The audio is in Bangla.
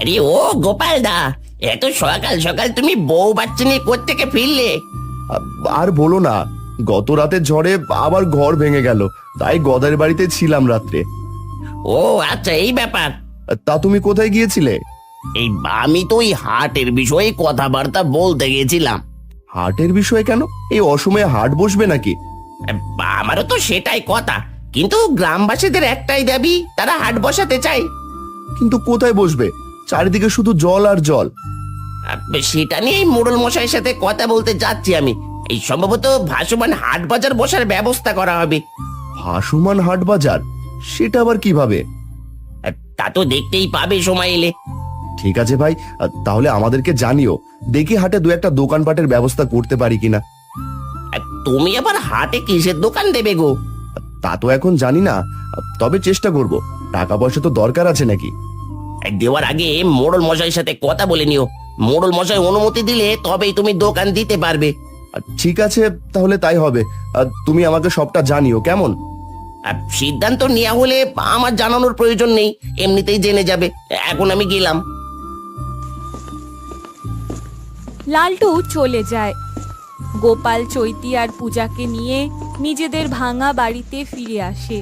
আরে ও গোপাল দা, এত সকাল সকাল তুমি বউ বাচ্চা নিয়ে কোত্থেকে ফিরলে? আর বলো না, গত রাতের ঝড়ে আবার ঘর ভেঙে গেল, তাই গদার বাড়িতে ছিলাম রাত্রে। ও আচ্ছা, এই ব্যাপার। তা তুমি কোথায় গিয়েছিলে? এই আমি তো ওই হাটের বিষয়ে কথাবার্তা বলতে গেছিলাম। হাটের বিষয়ে কেন? এই অসময়ে হাট বসবে নাকি? আমারও তো সেটাই কথা, কিন্তু গ্রামবাসীদের একটাই দাবি, তারা হাট বসাতে চায়। কিন্তু কোথায় বসবে? চারিদিকে শুধু জল আর জল। সেটা নিয়ে মোড়ল মশাইয়ের সাথে কথা বলতে যাচ্ছি আমি। এই সম্ভবত ভাসমান হাট বাজার বসার ব্যবস্থা করা হবে। ভাসমান হাট বাজার? সেটা আবার কিভাবে? তা তো দেখতেই পাবে সময় এলে। ঠিক আছে ভাই, তাহলে আমাদেরকে জানিও, দেখি হাটে দু একটা দোকানপাটের ব্যবস্থা করতে পারি কিনা। তুমি আবার হাটে কিসের দোকান দেবে গো? তা তো এখন জানি না, তবে চেষ্টা করব। টাকা পয়সা তো দরকার আছে নাকি? দেওয়ার আগে মোড়ল মশাইয়ের সাথে কথা বলে নিও। মোড়ল মশাই অনুমতি দিলে তবেই তুমি দোকান দিতে পারবে। ঠিক আছে, তাহলে তাই হবে। তুমি আমাকে সবটা জানিও, কেমন? সিদ্ধান্ত নেওয়া হলে আমার জানানোর প্রয়োজন নেই, এমনিতেই জেনে যাবে। এখন আমি গেলাম। লালটু চলে যায়। গোপাল চৈতি আর পূজাকে নিয়ে নিজেদের ভাঙা বাড়িতে ফিরে আসে।